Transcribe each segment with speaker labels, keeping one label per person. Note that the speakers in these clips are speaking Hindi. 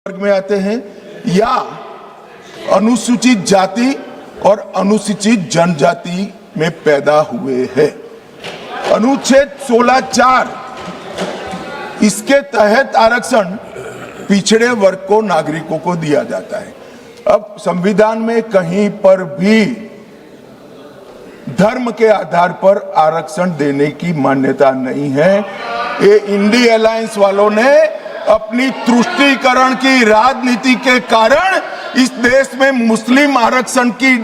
Speaker 1: वर्ग में आते हैं या अनुसूचित जाति और अनुसूचित जनजाति में पैदा हुए हैं। अनुच्छेद 16(4) इसके तहत आरक्षण पिछड़े वर्ग को नागरिकों को दिया जाता है। अब संविधान में कहीं पर भी धर्म के आधार पर आरक्षण देने की मान्यता नहीं है। ये इंडी अलायंस वालों ने अपनी तुष्टीकरण की राजनीति के कारण इस देश में मुस्लिम आरक्षण की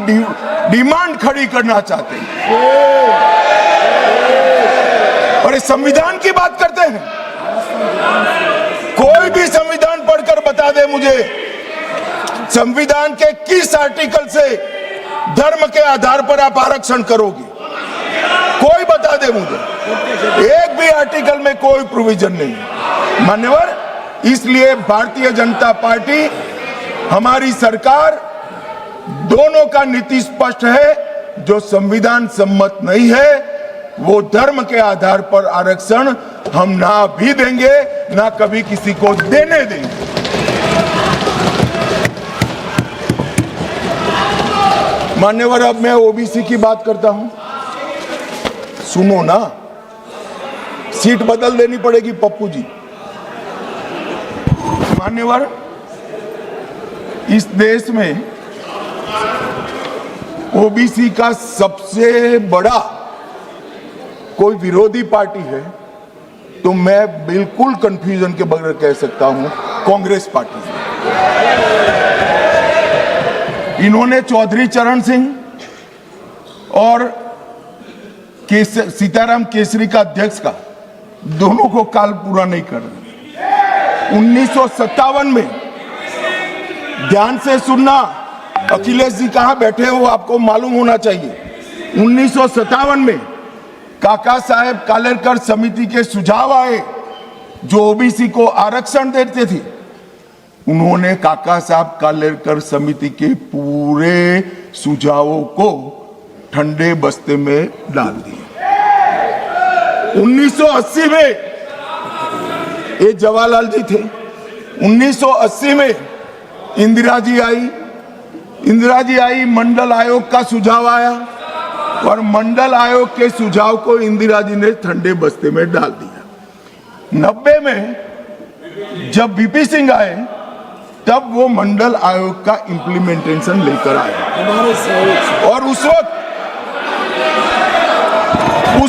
Speaker 1: डिमांड खड़ी करना चाहते हैं और इस संविधान की बात करते हैं। कोई भी संविधान पढ़कर बता दे मुझे, संविधान के किस आर्टिकल से धर्म के आधार पर आप आरक्षण करोगे? कोई बता दे मुझे, एक भी आर्टिकल में कोई प्रोविजन नहीं। मान्यवर, इसलिए भारतीय जनता पार्टी, हमारी सरकार, दोनों का नीति स्पष्ट है। जो संविधान सम्मत नहीं है वो धर्म के आधार पर आरक्षण हम ना भी देंगे ना कभी किसी को देने देंगे। मान्यवर, अब मैं ओबीसी की बात करता हूं, सुनो ना, सीट बदल देनी पड़ेगी पप्पू जी। मान्यवर, इस देश में ओबीसी का सबसे बड़ा कोई विरोधी पार्टी है तो मैं बिल्कुल कंफ्यूजन के बगैर कह सकता हूं कांग्रेस पार्टी है। इन्होंने चौधरी चरण सिंह और सीताराम केसरी का अध्यक्ष का दोनों को काल पूरा नहीं कर रहे। 1957 में, ध्यान से सुनना, अखिलेश जी कहां बैठे हो आपको मालूम होना चाहिए। 1957 में काका साहेब कालेलकर समिति के सुझाव आए जो ओबीसी को आरक्षण देते थे। उन्होंने काका साहब कालेलकर समिति के पूरे सुझावों को ठंडे बस्ते में डाल दिया। 1980 में ये जवाहरलाल जी थे। 1980 में इंदिरा जी आई, मंडल आयोग का सुझाव आया और मंडल आयोग के सुझाव को इंदिरा जी ने ठंडे बस्ते में डाल दिया। 90 में जब वीपी सिंह आए तब वो मंडल आयोग का इंप्लीमेंटेशन लेकर आए और उस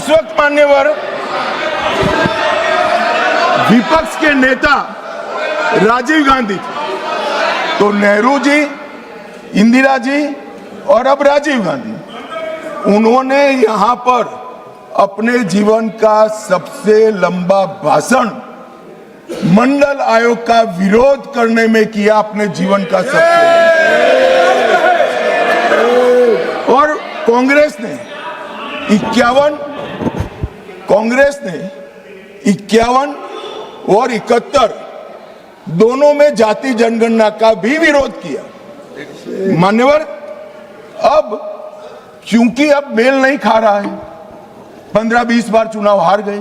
Speaker 1: वक्त मान्यवर विपक्ष के नेता राजीव गांधी थे। तो नेहरू जी, इंदिरा जी और अब राजीव गांधी, उन्होंने यहां पर अपने जीवन का सबसे लंबा भाषण मंडल आयोग का विरोध करने में किया, अपने जीवन का सबसे। और कांग्रेस ने 51 और 71 दोनों में जाति जनगणना का भी विरोध किया। मान्यवर, अब क्योंकि अब मेल नहीं खा रहा है, 15-20 बार चुनाव हार गए,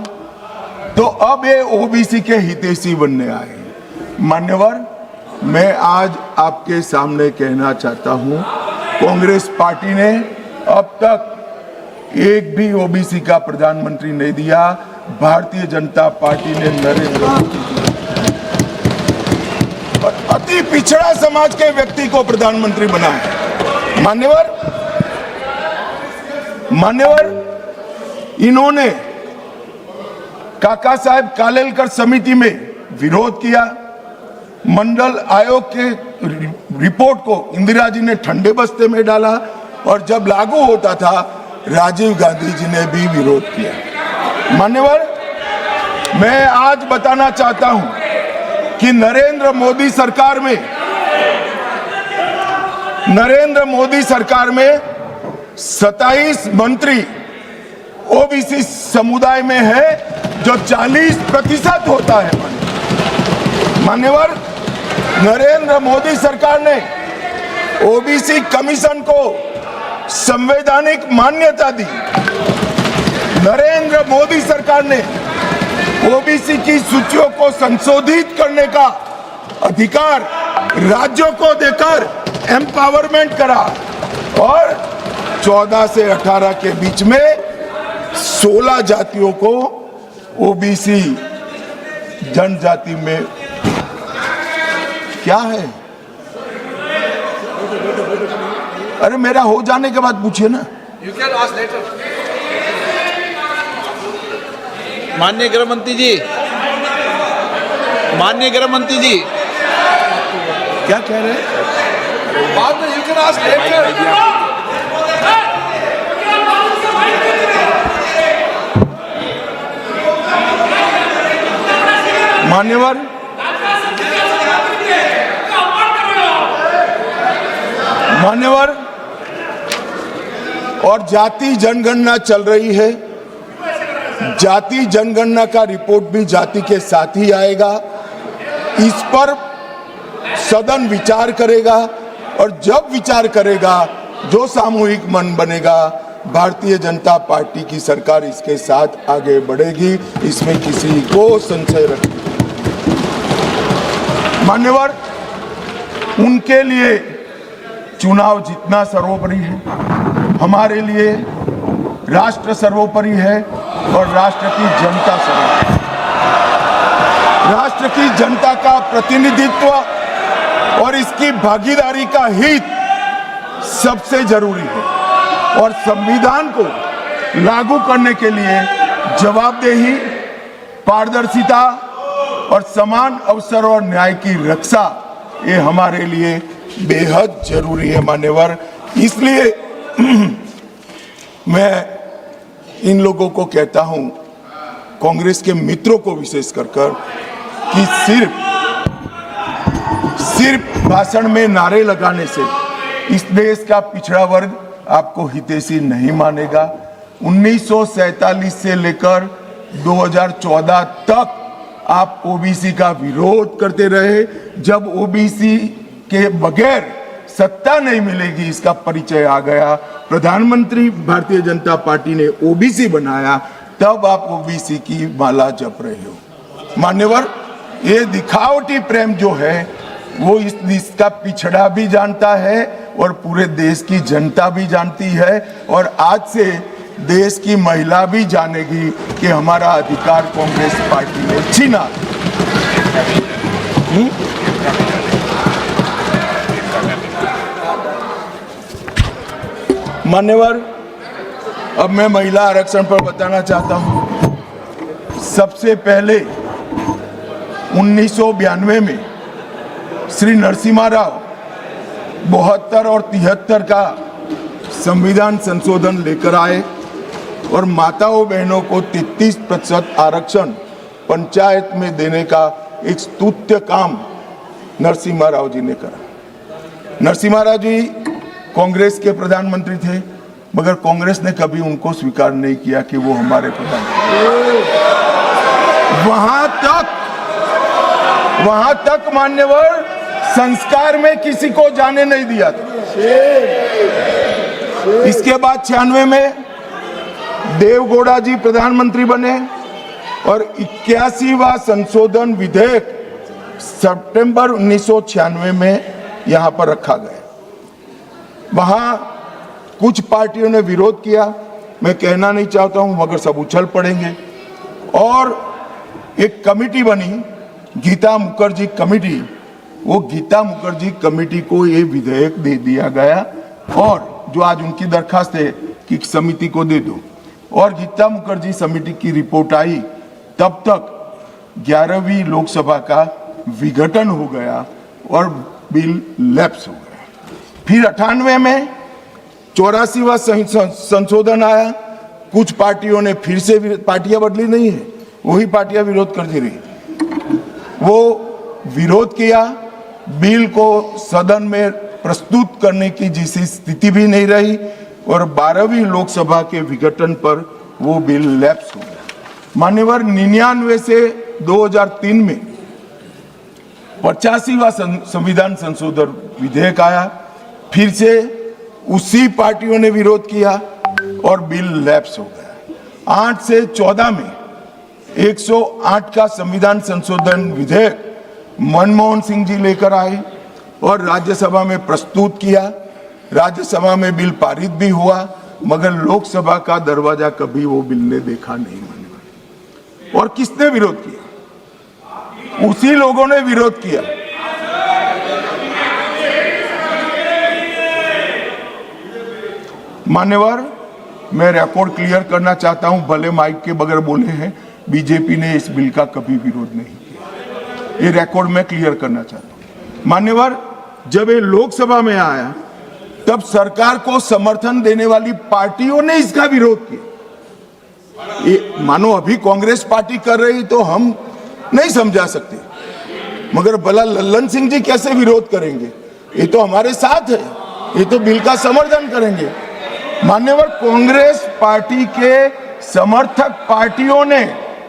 Speaker 1: तो अब ये ओबीसी के हितैषी बनने आए। मान्यवर, मैं आज आपके सामने कहना चाहता हूं, कांग्रेस पार्टी ने अब तक एक भी ओबीसी का प्रधानमंत्री नहीं दिया। भारतीय जनता पार्टी ने नरेंद्र मोदी और अति पिछड़ा समाज के व्यक्ति को प्रधानमंत्री बनाया। मान्यवर, इन्होंने काका साहेब कालेलकर समिति में विरोध किया। मंडल आयोग के रिपोर्ट को इंदिरा जी ने ठंडे बस्ते में डाला और जब लागू होता था राजीव गांधी जी ने भी विरोध किया। मान्यवर, मैं आज बताना चाहता हूं कि नरेंद्र मोदी सरकार में 27 मंत्री ओबीसी समुदाय में है जो 40% होता है। मान्यवर, नरेंद्र मोदी सरकार ने ओबीसी कमीशन को संवैधानिक मान्यता दी। नरेंद्र मोदी सरकार ने ओबीसी की सूचियों को संशोधित करने का अधिकार राज्यों को देकर एम्पावरमेंट करा और 14 से 18 के बीच में 16 जातियों को ओबीसी जनजाति में क्या है। अरे मेरा हो जाने के बाद पूछिए ना।
Speaker 2: You can ask later. माननीय गृह मंत्री जी, माननीय गृह मंत्री जी,
Speaker 1: क्या कह रहे हैं?
Speaker 2: बाद में you can ask later.
Speaker 1: मान्यवर, मान्यवर, और जाति जनगणना चल रही है। जाति जनगणना का रिपोर्ट भी जाति के साथ ही आएगा। इस पर सदन विचार करेगा और जब विचार करेगा जो सामूहिक मन बनेगा, भारतीय जनता पार्टी की सरकार इसके साथ आगे बढ़ेगी, इसमें किसी को संशय रखने। मान्यवर, उनके लिए चुनाव जीतना सर्वोपरि है, हमारे लिए राष्ट्र सर्वोपरि है और राष्ट्र की जनता सर्वोपरि। राष्ट्र की जनता का प्रतिनिधित्व और इसकी भागीदारी का हित सबसे जरूरी है और संविधान को लागू करने के लिए जवाबदेही, पारदर्शिता और समान अवसर और न्याय की रक्षा ये हमारे लिए बेहद जरूरी है। मान्यवर, इसलिए मैं इन लोगों को कहता हूं, कांग्रेस के मित्रों को विशेष कर कि सिर्फ भाषण में नारे लगाने से इस देश का पिछड़ा वर्ग आपको हितैषी नहीं मानेगा। 1947 से लेकर 2014 तक आप ओबीसी का विरोध करते रहे। जब ओबीसी के बगैर सत्ता नहीं मिलेगी इसका परिचय आ गया, प्रधानमंत्री भारतीय जनता पार्टी ने ओबीसी बनाया, तब आप ओबीसी की माला जप रहे हो। मान्यवर, ये दिखावटी प्रेम जो है वो इस देश का पिछड़ा भी जानता है और पूरे देश की जनता भी जानती है और आज से देश की महिला भी जानेगी कि हमारा अधिकार कांग्रेस पार्टी ने छीना। मान्यवर, अब मैं महिला आरक्षण पर बताना चाहता हूं। सबसे पहले 1992 में श्री नरसिम्हा राव 72 और 73 का संविधान संशोधन लेकर आए और माताओं बहनों को 33% आरक्षण पंचायत में देने का एक स्तुत्य काम नरसिम्हा राव जी ने करा। नरसिम्हा राव जी कांग्रेस के प्रधानमंत्री थे, मगर कांग्रेस ने कभी उनको स्वीकार नहीं किया कि वो हमारे प्रधानमंत्री। वहां तक मान्यवर संस्कार में किसी को जाने नहीं दिया था। इसके बाद 96 में देवगौड़ा जी प्रधानमंत्री बने और 81वां संशोधन विधेयक सितंबर 1996 में यहां पर रखा गया। वहां कुछ पार्टियों ने विरोध किया, मैं कहना नहीं चाहता हूं, मगर सब उछल पड़ेंगे और एक कमेटी बनी, गीता मुखर्जी कमेटी। वो गीता मुखर्जी कमेटी को ये विधेयक दे दिया गया और जो आज उनकी दरखास्त है कि समिति को दे दो, और गीता मुखर्जी समिति की रिपोर्ट आई, तब तक 11वीं लोकसभा का विघटन हो गया और बिल लैप्स हो गया। फिर 98 में 84वां संशोधन आया। कुछ पार्टियों ने फिर से, पार्टियां बदली नहीं है, वही पार्टियां विरोध करती रही। वो विरोध किया, बिल को सदन में प्रस्तुत करने की जैसी स्थिति भी नहीं रही और 12वीं लोकसभा के विघटन पर वो बिल लैप्स हो गया। मान्यवर, 99 से 2003 में 85वां संविधान संशोधन विधेयक आया, फिर से उसी पार्टियों ने विरोध किया और बिल लैप्स हो गया। 8 से 14 में 108 का संविधान संशोधन विधेयक मनमोहन सिंह जी लेकर आए और राज्यसभा में प्रस्तुत किया। राज्यसभा में बिल पारित भी हुआ, मगर लोकसभा का दरवाजा कभी वो बिल ने देखा नहीं। और किसने विरोध किया? उसी लोगों ने विरोध किया। मान्यवर, मैं रिकॉर्ड क्लियर करना चाहता हूं, भले माइक के बगैर बोले हैं, बीजेपी ने इस बिल का कभी विरोध नहीं किया। ये रिकॉर्ड मैं क्लियर करना चाहता हूं। मान्यवर, जब ये लोकसभा में आया तब सरकार को समर्थन देने वाली पार्टियों ने इसका विरोध किया। ये मानो अभी कांग्रेस पार्टी कर रही तो हम नहीं समझा सकते, मगर भला लल्लन सिंह जी कैसे विरोध करेंगे? ये तो हमारे साथ है, ये तो बिल का समर्थन करेंगे। मान्यवर, कांग्रेस पार्टी के समर्थक पार्टियों ने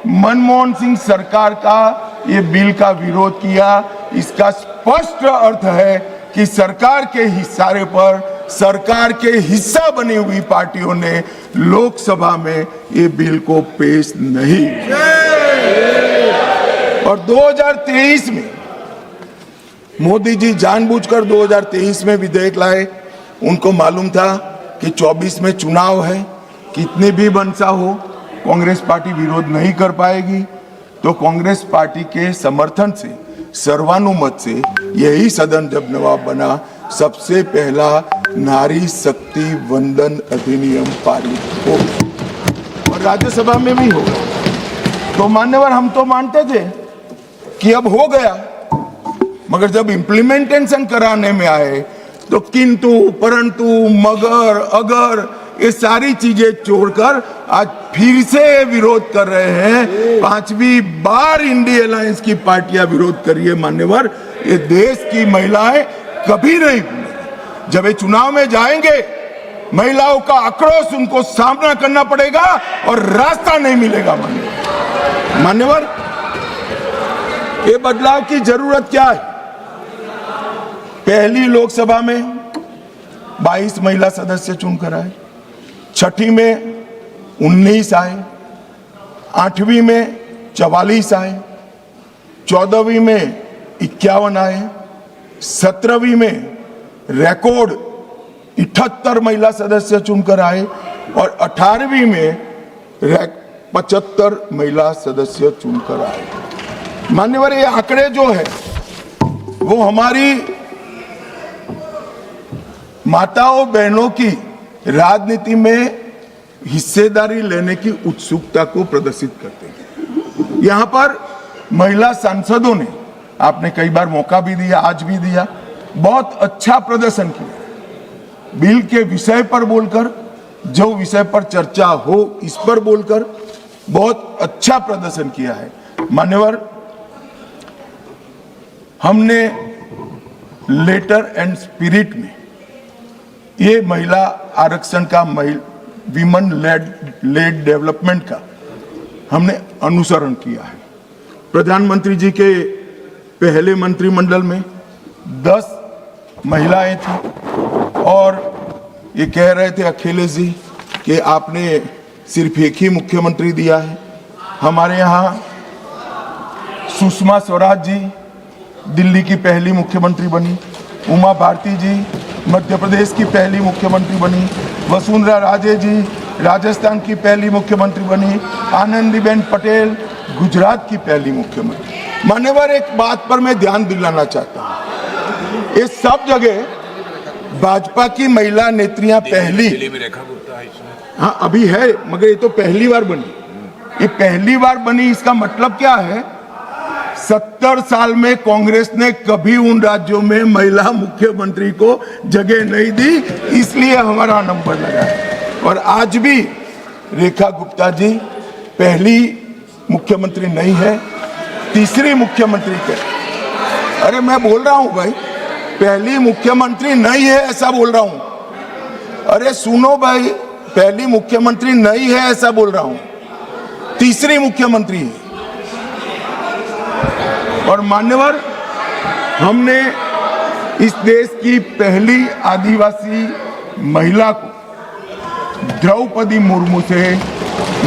Speaker 1: मनमोहन सिंह सरकार का ये बिल का विरोध किया। इसका स्पष्ट अर्थ है कि सरकार के इशारे पर सरकार के हिस्सा बनी हुई पार्टियों ने लोकसभा में ये बिल को पेश नहीं किया। और 2023 में मोदी जी जानबूझकर 2023 में विधेयक लाए। उनको मालूम था कि 24 में चुनाव है, कितने भी मनसा हो कांग्रेस पार्टी विरोध नहीं कर पाएगी। तो कांग्रेस पार्टी के समर्थन से, सर्वानुमत से यही सदन जब नवाब बना, सबसे पहला नारी शक्ति वंदन अधिनियम पारित हो और राज्यसभा में भी हो। तो मान्यवर, हम तो मानते थे कि अब हो गया, मगर जब इम्प्लीमेंटेशन कराने में आए तो किंतु परंतु मगर अगर ये सारी चीजें छोड़कर आज फिर से विरोध कर रहे हैं। 5वीं बार इंडिया अलायंस की पार्टियां विरोध करिए। मान्यवर, ये देश की महिलाएं कभी नहीं भूलेंगी। जब ये चुनाव में जाएंगे, महिलाओं का आक्रोश उनको सामना करना पड़ेगा और रास्ता नहीं मिलेगा। मान्यवर, ये बदलाव की जरूरत क्या है? पहली लोकसभा में 22 महिला सदस्य चुनकर आए, छठी में 19 आए, 8वीं में 44 आए, 14वीं में 51 आए, 17वीं में रिकॉर्ड 78 महिला सदस्य चुनकर आए और 18वीं में 75 महिला सदस्य चुनकर आए। मान्यवर, ये आंकड़े जो है वो हमारी माताओं बहनों की राजनीति में हिस्सेदारी लेने की उत्सुकता को प्रदर्शित करते हैं। यहां पर महिला सांसदों ने, आपने कई बार मौका भी दिया, आज भी दिया, बहुत अच्छा प्रदर्शन किया। बिल के विषय पर बोलकर, जो विषय पर चर्चा हो इस पर बोलकर बहुत अच्छा प्रदर्शन किया है। मान्यवर, हमने लेटर एंड स्पिरिट में ये महिला आरक्षण का, विमेन लेड डेवलपमेंट का हमने अनुसरण किया है। प्रधानमंत्री जी के पहले मंत्रिमंडल में 10 महिलाएं थी और ये कह रहे थे अखिलेश जी कि आपने सिर्फ एक ही मुख्यमंत्री दिया है। हमारे यहाँ सुषमा स्वराज जी दिल्ली की पहली मुख्यमंत्री बनी, उमा भारती जी मध्य प्रदेश की पहली मुख्यमंत्री बनी, वसुंधरा राजे जी राजस्थान की पहली मुख्यमंत्री बनी, आनंदीबेन पटेल गुजरात की पहली मुख्यमंत्री। मान्यवर, एक बात पर मैं ध्यान दिलाना चाहता हूँ, ये सब जगह भाजपा की महिला नेत्रियां पहली, हाँ अभी है, मगर ये तो पहली बार बनी। ये पहली बार बनी, इसका मतलब क्या है? 70 साल में कांग्रेस ने कभी उन राज्यों में महिला मुख्यमंत्री को जगह नहीं दी, इसलिए हमारा नंबर लगा है। और आज भी रेखा गुप्ता जी पहली मुख्यमंत्री नहीं है, तीसरी मुख्यमंत्री के। अरे मैं बोल रहा हूं भाई, पहली मुख्यमंत्री नहीं है ऐसा बोल रहा हूं। अरे सुनो भाई, पहली मुख्यमंत्री नहीं है ऐसा बोल रहा हूं, तीसरी मुख्यमंत्री है। और मान्यवर, हमने इस देश की पहली आदिवासी महिला को द्रौपदी मुर्मू से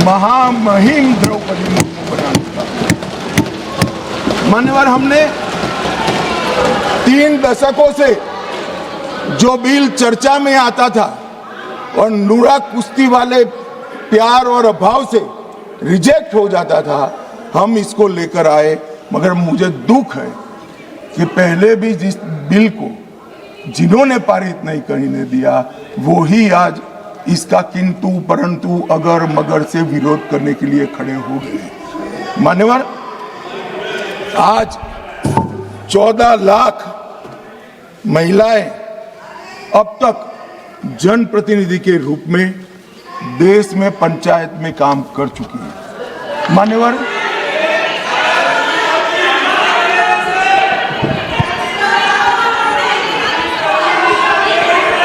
Speaker 1: महामहिम द्रौपदी मुर्मू बनाने का। मान्यवर, हमने 3 दशकों से जो बिल चर्चा में आता था और नूरा कुश्ती वाले प्यार और अभाव से रिजेक्ट हो जाता था, हम इसको लेकर आए। मगर मुझे दुख है कि पहले भी जिस बिल को जिन्होंने पारित नहीं करने दिया, वो ही आज इसका किंतु परंतु अगर मगर से विरोध करने के लिए खड़े हो गए। मान्यवर, आज 14 लाख महिलाएं अब तक जनप्रतिनिधि के रूप में देश में पंचायत में काम कर चुकी है। मान्यवर,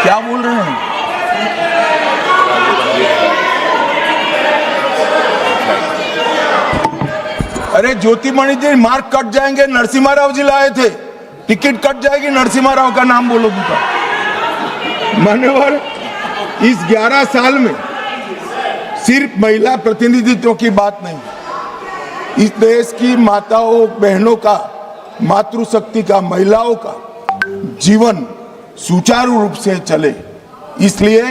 Speaker 1: क्या बोल रहे हैं? अरे ज्योतिमणि जी, मार्क कट जाएंगे। नरसिम्हा राव जी लाए थे, टिकट कट जाएगी। नरसिम्हा राव का नाम बोलोगी तो। मान्यवर, इस 11 साल में सिर्फ महिला प्रतिनिधित्व की बात नहीं, इस देश की माताओं बहनों का, मातृशक्ति का, महिलाओं का जीवन सुचारू रूप से चले, इसलिए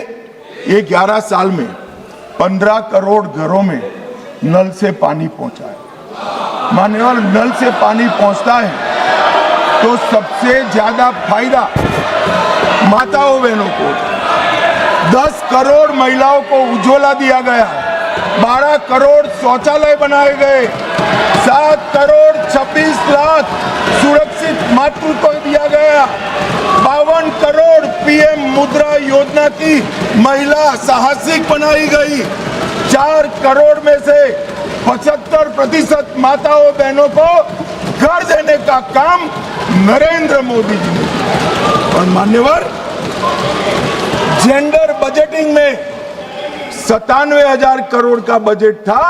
Speaker 1: ये 11 साल में 15 करोड़ घरों में नल से पानी पहुंचा है। मान्यवर, नल से पानी पहुंचता है तो सबसे ज्यादा फायदा माताओं बहनों को। 10 करोड़ महिलाओं को उज्ज्वला दिया गया, 12 करोड़ शौचालय बनाए गए, 7 करोड़ 26 लाख सुरक्षित मातृत्व दिया गया, 52 करोड़ पीएम मुद्रा योजना की महिला साहसिक बनाई गई, 4 करोड़ में से 75% माताओं बहनों को घर देने का काम नरेंद्र मोदी जी ने किया। और मान्यवर, जेंडर बजटिंग में 97,000 करोड़ का बजट था,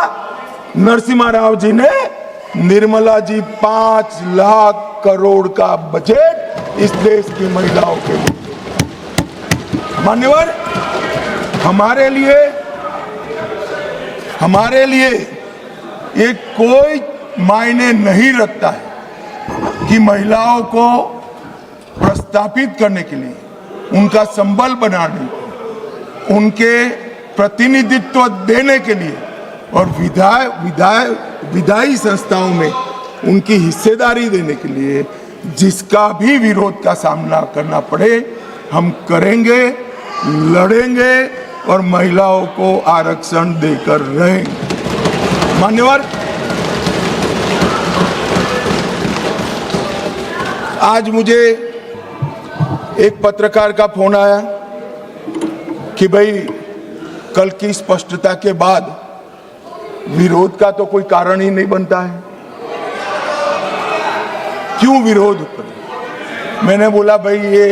Speaker 1: नरसिम्हा राव जी ने, निर्मला जी 5 लाख करोड़ का बजट इस देश की महिलाओं के लिए। मान्यवर, हमारे लिए ये कोई मायने नहीं रखता है कि महिलाओं को प्रस्थापित करने के लिए, उनका संबल बनाने, उनके प्रतिनिधित्व देने के लिए और विधायी संस्थाओं में उनकी हिस्सेदारी देने के लिए जिसका भी विरोध का सामना करना पड़े, हम करेंगे, लड़ेंगे और महिलाओं को आरक्षण देकर रहेंगे। मान्यवर, आज मुझे एक पत्रकार का फोन आया कि भाई कल की स्पष्टता के बाद विरोध का तो कोई कारण ही नहीं बनता है, क्यों विरोध करें? मैंने बोला भाई ये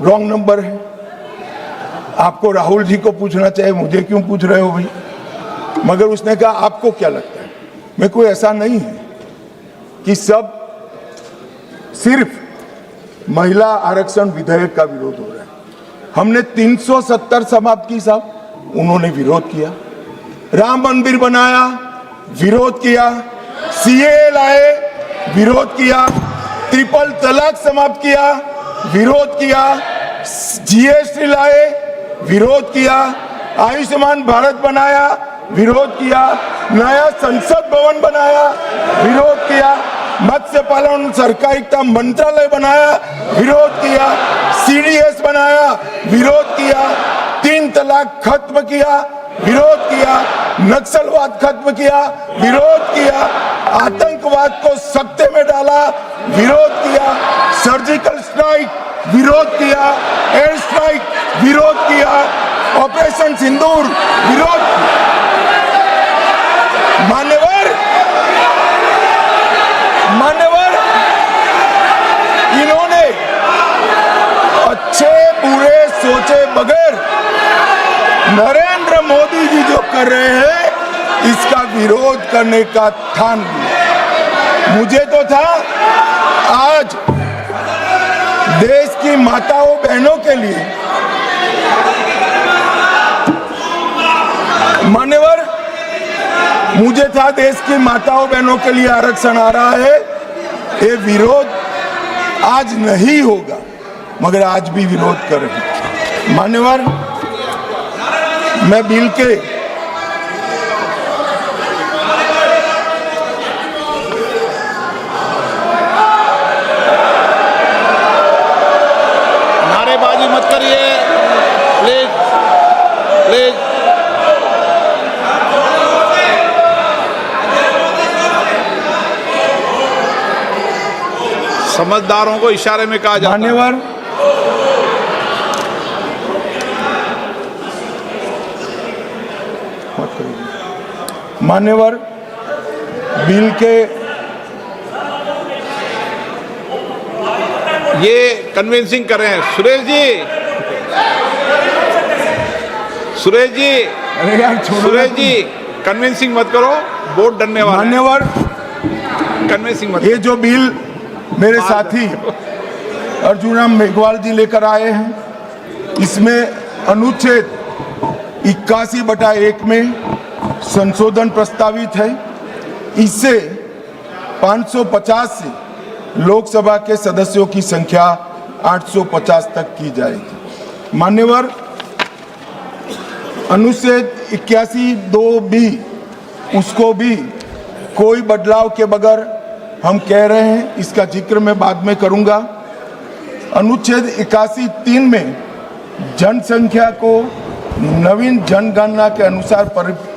Speaker 1: रॉन्ग नंबर है, आपको राहुल जी को पूछना चाहिए, मुझे क्यों पूछ रहे हो भाई? मगर उसने कहा आपको क्या लगता है? मैं कोई ऐसा नहीं है कि सब सिर्फ महिला आरक्षण विधेयक का विरोध हो रहा है। हमने 370 समाप्त की साहब, उन्होंने विरोध किया। राम मंदिर बनाया, विरोध किया। सीए लाए, विरोध किया। ट्रिपल तलाक समाप्त किया, विरोध किया। जीएसटी लाए, विरोध किया। आयुष्मान भारत बनाया, विरोध किया। नया संसद भवन बनाया, विरोध किया। मत्स्य पालन सहकारिता मंत्रालय बनाया, विरोध किया। सीडीएस बनाया, विरोध किया। 3 तलाक खत्म किया, विरोध किया। नक्सलवाद खत्म किया, विरोध किया। आतंकवाद को सख्ते में डाला, विरोध किया। सर्जिकल स्ट्राइक, विरोध किया। एयर स्ट्राइक, विरोध किया। ऑपरेशन सिंदूर, विरोध किया। मान्यवर, इन्होंने अच्छे बुरे सोचे बगैर नरेंद्र मोदी जी जो कर रहे हैं इसका विरोध करने का ठान लिया। मुझे तो था आज देश की माताओं बहनों के लिए, मान्यवर, मुझे था देश की माताओं बहनों के लिए आरक्षण आ रहा है ये विरोध आज नहीं होगा, मगर आज भी विरोध कर रहे हैं। मान्यवर, मैं बिल के
Speaker 2: नारेबाजी मत करिए, प्लीज प्लीज। समझदारों को इशारे में कहा जाता है।
Speaker 1: मान्यवर, मान्यवर, बिल के
Speaker 2: ये कन्विंसिंग करें। सुरेश जी, सुरेश जी,
Speaker 1: अरे यार छोड़ो।
Speaker 2: सुरेश जी, कन्विंसिंग मत करो, वोट डरने वाले।
Speaker 1: मान्यवर,
Speaker 2: कन्विंसिंग मत
Speaker 1: ये जो बिल मेरे साथी अर्जुन मेघवाल जी लेकर आए हैं, इसमें अनुच्छेद 81/1 में संशोधन प्रस्तावित है। इससे 550 से लोकसभा के सदस्यों की संख्या 850 तक की जाएगी। मान्यवर, अनुच्छेद 81(2)(b) उसको भी कोई बदलाव के बगैर हम कह रहे हैं, इसका जिक्र मैं बाद में करूंगा। अनुच्छेद 81(3) में जनसंख्या को नवीन जनगणना के अनुसार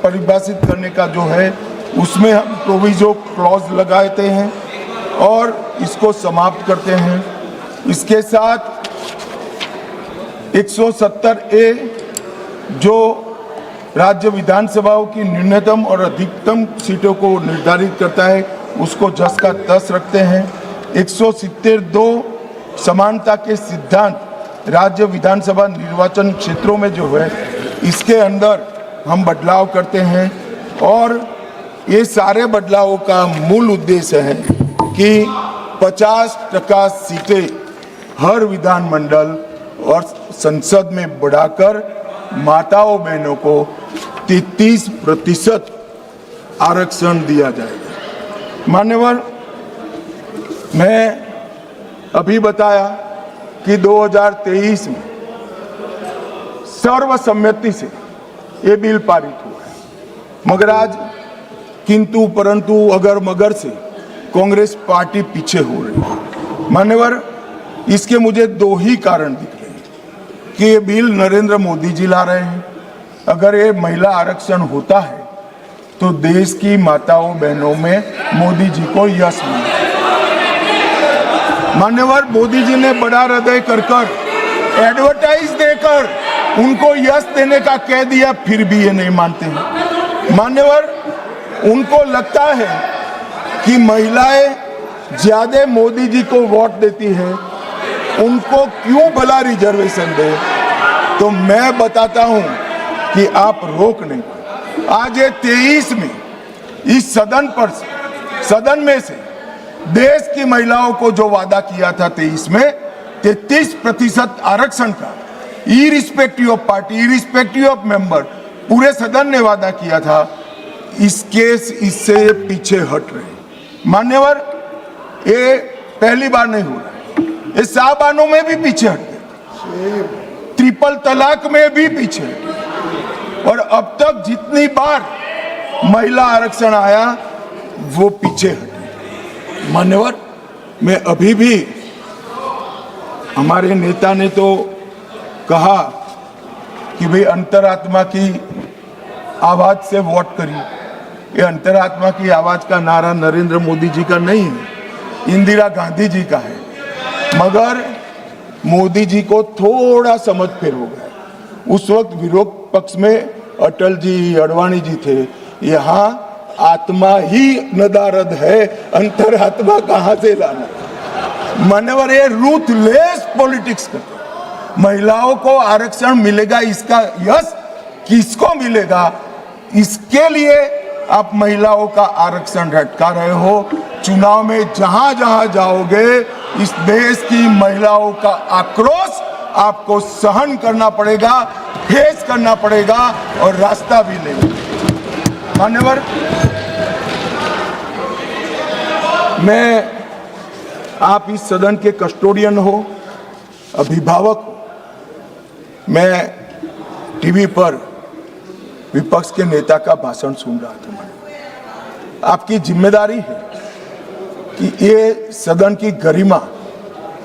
Speaker 1: परिभाषित करने का जो है, उसमें हम प्रोविजो क्लॉज लगाते हैं और इसको समाप्त करते हैं। इसके साथ 170A जो राज्य विधानसभाओं की न्यूनतम और अधिकतम सीटों को निर्धारित करता है, उसको 10 का 10 रखते हैं। 170(2) समानता के सिद्धांत राज्य विधानसभा निर्वाचन क्षेत्रों में जो है, इसके अंदर हम बदलाव करते हैं। और ये सारे बदलावों का मूल उद्देश्य है कि 50% सीटें हर विधानमंडल और संसद में बढ़ाकर माताओं बहनों को 33% आरक्षण दिया जाएगा। मान्यवर, मैं अभी बताया कि 2023 में सर्वसम्मति से ये बिल पारित हुआ है, मगर आज किंतु परंतु अगर मगर से कांग्रेस पार्टी पीछे हो रही है। मान्यवर, इसके मुझे दो ही कारण दिख रहे हैं कि ये बिल नरेंद्र मोदी जी ला रहे हैं। अगर ये महिला आरक्षण होता है तो देश की माताओं बहनों में मोदी जी को यश मिलेगा। मान्यवर, मोदी जी ने बड़ा हृदय कर एडवर्टाइज देकर उनको यश देने का कह दिया, फिर भी ये नहीं मानते हैं। मान्यवर, उनको लगता है कि महिलाएं ज्यादा मोदी जी को वोट देती है, उनको क्यों भला रिजर्वेशन दे। तो मैं बताता हूं कि आप रोक नहीं। आज ये 23 में इस सदन में से देश की महिलाओं को जो वादा किया था 23 में 33% आरक्षण का, irrespective of party, irrespective of member, पूरे सदन ने वादा किया था, इससे पीछे हट रहे। मान्यवर, ये पहली बार नहीं हो रहा, ये साहबानों में भी पीछे हट गए, ट्रिपल तलाक में भी पीछे हट गए, और अब तक जितनी बार महिला आरक्षण आया वो पीछे हटे। मान्यवर, मैं अभी भी, हमारे नेता ने तो कहा कि भाई अंतरात्मा की आवाज से वोट करिए। ये अंतरात्मा की आवाज का नारा नरेंद्र मोदी जी का नहीं है, इंदिरा गांधी जी का है। मगर मोदी जी को थोड़ा समझ फेर हो गया। उस वक्त विरोध पक्ष में अटल जी, अडवाणी जी थे। यहाँ आत्मा ही नदारद है, अंतरात्मा कहां से लाना। मान्यवर, ये रूथलेस पॉलिटिक्स करते। महिलाओं को आरक्षण मिलेगा, इसका यश किसको मिलेगा, इसके लिए आप महिलाओं का आरक्षण लटका रहे हो। चुनाव में जहां जहां जाओगे, इस देश की महिलाओं का आक्रोश आपको सहन करना पड़ेगा, फेस करना पड़ेगा और रास्ता भी लेगा। मान्यवर, मैं आप इस सदन के कस्टोडियन हो, अभिभावक हो। मैं टीवी पर विपक्ष के नेता का भाषण सुन रहा था। आपकी जिम्मेदारी है कि ये सदन की गरिमा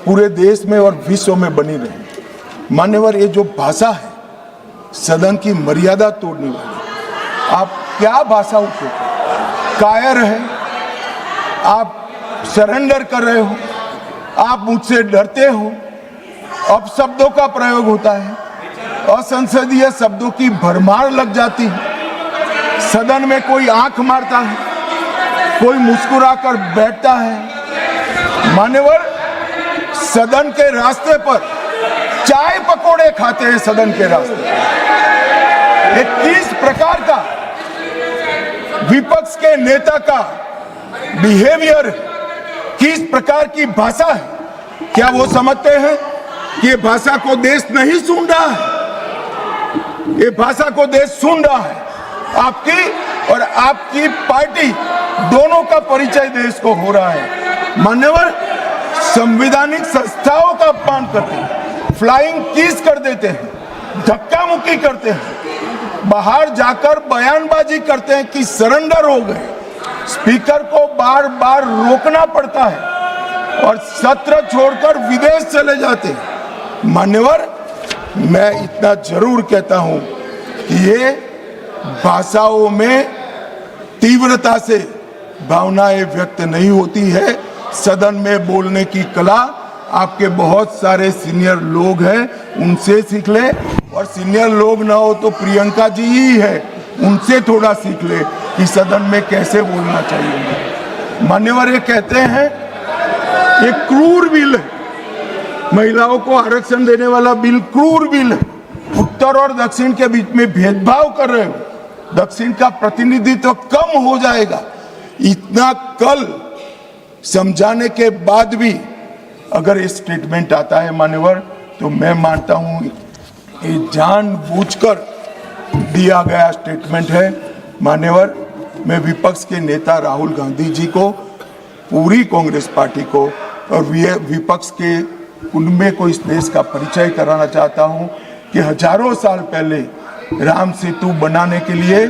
Speaker 1: पूरे देश में और विश्व में बनी रहे। मान्यवर, ये जो भाषा है सदन की मर्यादा तोड़ने वाली, आप क्या भाषा उपयोग कर, कायर है, आप सरेंडर कर रहे हो, आप मुझसे डरते हो, अपशब्दों का प्रयोग होता है, असंसदीय शब्दों की भरमार लग जाती है। सदन में कोई आंख मारता है, कोई मुस्कुराकर बैठता है। मान्यवर, सदन के रास्ते पर चाय पकोड़े खाते हैं। सदन के रास्ते पर किस प्रकार का विपक्ष के नेता का बिहेवियर, किस प्रकार की भाषा है? क्या वो समझते हैं कि ये भाषा को देश नहीं सुन रहा है? ये भाषा को देश सुन रहा है। आपकी और आपकी पार्टी दोनों का परिचय देश को हो रहा है। मान्यवर, संवैधानिक संस्थाओं का अपमान करते हैं, फ्लाइंग किस कर देते हैं, धक्का मुक्की करते हैं, बाहर जाकर बयानबाजी करते हैं कि सरेंडर हो गए। स्पीकर को बार बार रोकना पड़ता है और सत्र छोड़कर विदेश चले जाते हैं। मान्यवर, मैं इतना जरूर कहता हूं कि ये भाषाओं में तीव्रता से भावनाएं व्यक्त नहीं होती है। सदन में बोलने की कला आपके बहुत सारे सीनियर लोग हैं, उनसे सीख ले, और सीनियर लोग ना हो तो प्रियंका जी ही है, उनसे थोड़ा सीख ले कि सदन में कैसे बोलना चाहिए। मान्यवर, ये कहते हैं ये क्रूर बिल है, महिलाओं को आरक्षण देने वाला बिल क्रूर बिल है। उत्तर और दक्षिण के बीच में भेदभाव कर रहे हो, दक्षिण का प्रतिनिधित्व कम हो जाएगा। इतना कल समझाने के बाद भी अगर ये स्टेटमेंट आता है मान्यवर, तो मैं मानता हूं ये जानबूझकर दिया गया स्टेटमेंट है। मान्यवर, मैं विपक्ष के नेता राहुल गांधी जी को, पूरी कांग्रेस पार्टी को और विपक्ष के उनमें को इस देश का परिचय कराना चाहता हूं कि हजारों साल पहले राम सेतु बनाने के लिए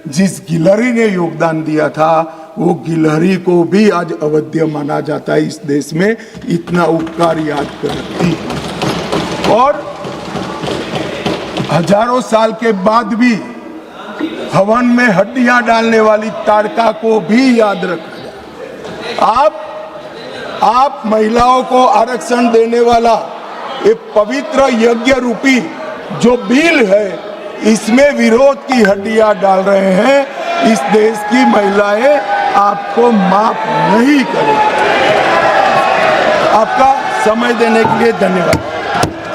Speaker 1: जिस गिलहरी ने योगदान दिया था, वो गिलहरी को भी आज अवध्य माना जाता है इस देश में। इतना उपकार याद करती, और हजारों साल के बाद भी हवन में हड्डियां डालने वाली ताड़का को भी याद रखा जाए। आप महिलाओं को आरक्षण देने वाला एक पवित्र यज्ञ रूपी जो बिल है, इसमें विरोध की हड्डियां डाल रहे हैं। इस देश की महिलाएं आपको माफ नहीं करेंगी। आपका समय देने के लिए धन्यवाद।